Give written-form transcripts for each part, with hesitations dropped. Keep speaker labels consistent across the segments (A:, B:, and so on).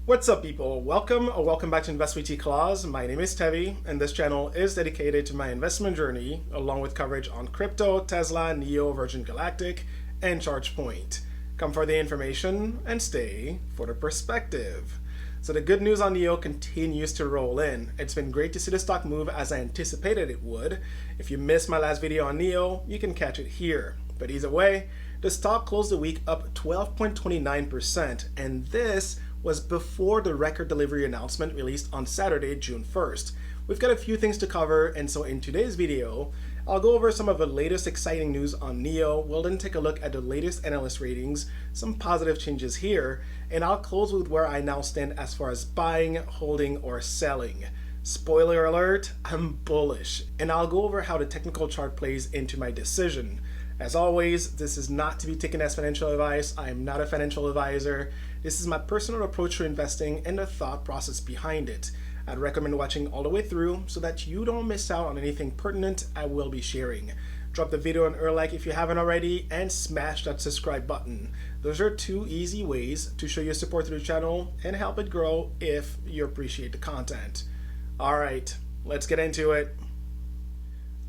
A: What's up, people? Welcome back to Invest with T Claus. My name is Tevi, and this channel is dedicated to my investment journey, along with coverage on crypto, Tesla, NIO, Virgin Galactic, and ChargePoint. Come for the information and stay for the perspective. So the good news on NIO continues to roll in. It's been great to see the stock move as I anticipated it would. If you missed my last video on NIO, you can catch it here. But either way, the stock closed the week up 12.29%, and this was before the record delivery announcement released on Saturday, June 1st. We've got a few things to cover, and so in today's video, I'll go over some of the latest exciting news on NIO. We'll then take a look at the latest analyst ratings, some positive changes here, and I'll close with where I now stand as far as buying, holding, or selling. Spoiler alert, I'm bullish, and I'll go over how the technical chart plays into my decision. As always, this is not to be taken as financial advice. I am not a financial advisor. This is my personal approach to investing and the thought process behind it. I'd recommend watching all the way through so that you don't miss out on anything pertinent I will be sharing. Drop the video an like if you haven't already, and smash that subscribe button. Those are two easy ways to show your support to the channel and help it grow if you appreciate the content. All right, let's get into it.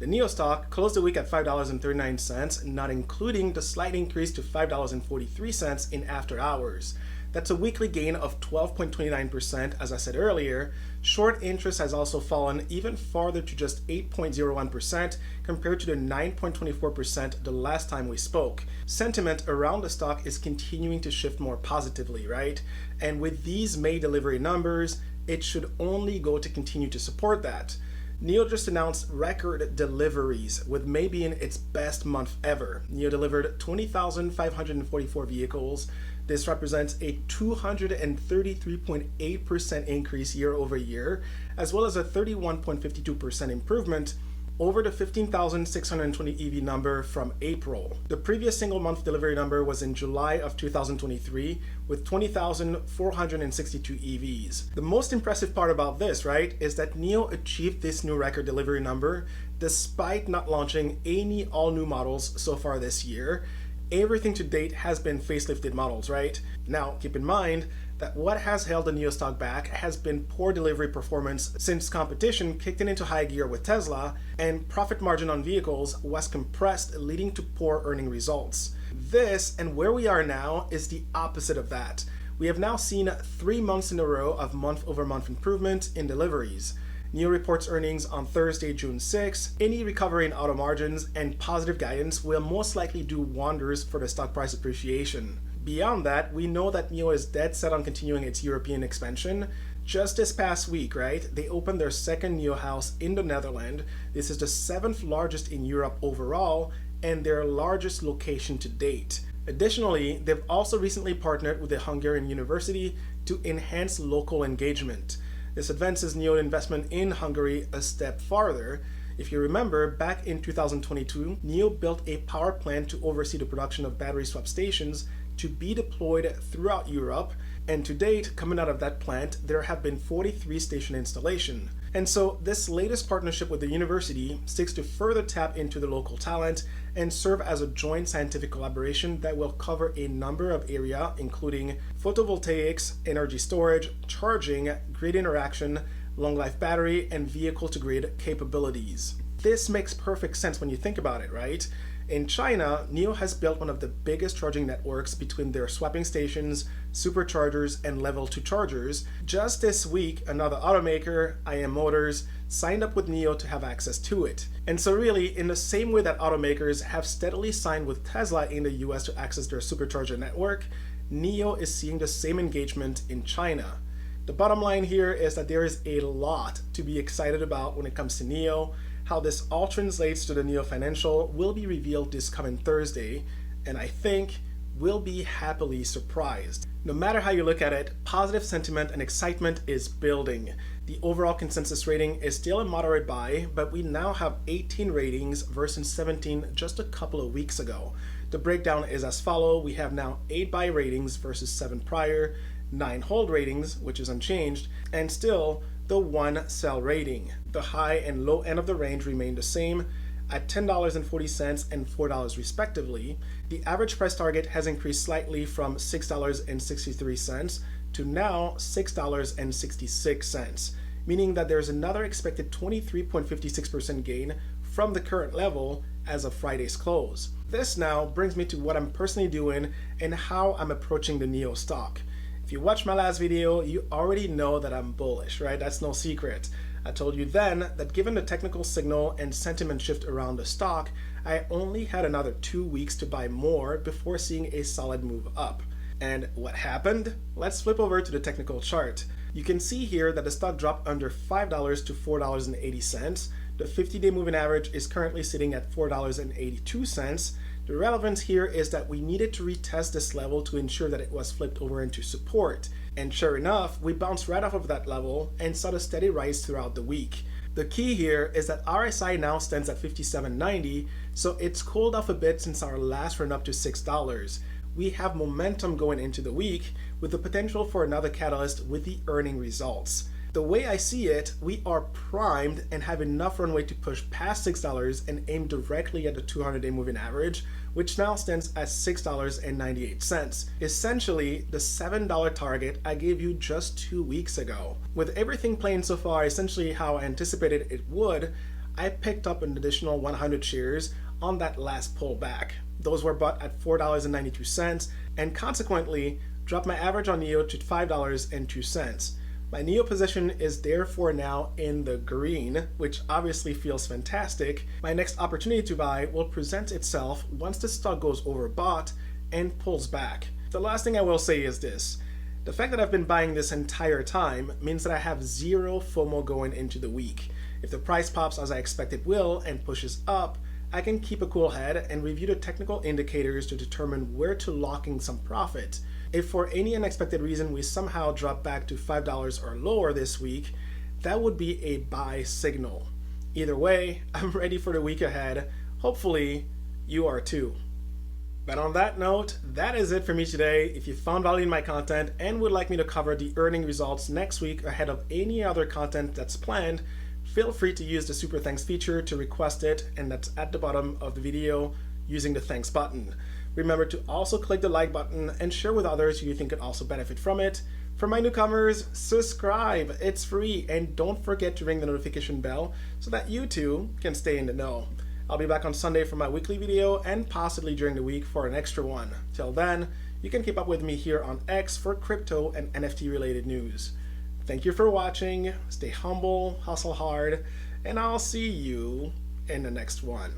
A: The NIO stock closed the week at $5.39, not including the slight increase to $5.43 in after hours. That's a weekly gain of 12.29%, as I said earlier. Short interest has also fallen even farther to just 8.01% compared to the 9.24% the last time we spoke. Sentiment around the stock is continuing to shift more positively, right? And with these May delivery numbers, it should only go to continue to support that. NIO just announced record deliveries, with May being its best month ever. NIO delivered 20,544 vehicles. This represents a 233.8% increase year over year, as well as a 31.52% improvement over the 15,620 EV number from April. The previous single month delivery number was in July of 2023 with 20,462 EVs. The most impressive part about this, right, is that NIO achieved this new record delivery number despite not launching any all-new models so far this year. Everything to date has been facelifted models, right? Now, keep in mind that what has held the NIO stock back has been poor delivery performance since competition kicked into high gear with Tesla, and profit margin on vehicles was compressed, leading to poor earning results. This, and where we are now, is the opposite of that. We have now seen 3 months in a row of month-over-month improvement in deliveries. NIO reports earnings on Thursday, June 6. Any recovery in auto margins and positive guidance will most likely do wonders for the stock price appreciation. Beyond that, we know that NIO is dead set on continuing its European expansion. Just this past week, right, they opened their second NIO house in the Netherlands. This is the 7th largest in Europe overall and their largest location to date. Additionally, they've also recently partnered with a Hungarian university to enhance local engagement. This advances NIO investment in Hungary a step farther. If you remember, back in 2022, NIO built a power plant to oversee the production of battery swap stations to be deployed throughout Europe, and to date, coming out of that plant, there have been 43 station installations. And so this latest partnership with the university seeks to further tap into the local talent and serve as a joint scientific collaboration that will cover a number of areas, including photovoltaics, energy storage, charging, grid interaction, long-life battery, and vehicle-to-grid capabilities. This makes perfect sense when you think about it, right? In China, NIO has built one of the biggest charging networks between their swapping stations, superchargers, and level 2 chargers. Just this week, another automaker, IM Motors, signed up with NIO to have access to it. And so really, in the same way that automakers have steadily signed with Tesla in the US to access their supercharger network, NIO is seeing the same engagement in China. The bottom line here is that there is a lot to be excited about when it comes to NIO. How this all translates to the NIO financial will be revealed this coming Thursday, and I think we'll be happily surprised. No matter how you look at it, positive sentiment and excitement is building. The overall consensus rating is still a moderate buy, but we now have 18 ratings versus 17 just a couple of weeks ago. The breakdown is as follows. We have now 8 buy ratings versus 7 prior, 9 hold ratings, which is unchanged, and still the 1 sell rating. The high and low end of the range remain the same at $10.40 and $4 respectively. The average price target has increased slightly from $6.63 to now $6.66, meaning that there's another expected 23.56% gain from the current level as of Friday's close. This now brings me to what I'm personally doing and how I'm approaching the NIO stock. If you watched my last video, you already know that I'm bullish, right? That's no secret. I told you then that given the technical signal and sentiment shift around the stock, I only had another 2 weeks to buy more before seeing a solid move up. And what happened? Let's flip over to the technical chart. You can see here that the stock dropped under $5 to $4.80. The 50-day moving average is currently sitting at $4.82. The relevance here is that we needed to retest this level to ensure that it was flipped over into support. And sure enough, we bounced right off of that level and saw a steady rise throughout the week. The key here is that RSI now stands at 57.90, so it's cooled off a bit since our last run up to $6. We have momentum going into the week with the potential for another catalyst with the earning results. The way I see it, we are primed and have enough runway to push past $6 and aim directly at the 200-day moving average, which now stands at $6.98. Essentially, the $7 target I gave you just 2 weeks ago. With everything playing so far essentially how I anticipated it would, I picked up an additional 100 shares on that last pullback. Those were bought at $4.92 and consequently dropped my average on NIO to $5.02. My NIO position is therefore now in the green, which obviously feels fantastic. My next opportunity to buy will present itself once the stock goes overbought and pulls back. The last thing I will say is this. The fact that I've been buying this entire time means that I have zero FOMO going into the week. If the price pops as I expect it will and pushes up, I can keep a cool head and review the technical indicators to determine where to lock in some profit. If for any unexpected reason we somehow drop back to $5 or lower this week, that would be a buy signal. Either way, I'm ready for the week ahead. Hopefully, you are too. But on that note, that is it for me today. If you found value in my content and would like me to cover the earning results next week ahead of any other content that's planned, feel free to use the Super Thanks feature to request it, and that's at the bottom of the video using the thanks button. Remember to also click the like button and share with others who you think could also benefit from it. For my newcomers, subscribe, it's free, and don't forget to ring the notification bell so that you too can stay in the know. I'll be back on Sunday for my weekly video and possibly during the week for an extra one. Till then, you can keep up with me here on X for crypto and NFT related news. Thank you for watching, stay humble, hustle hard, and I'll see you in the next one.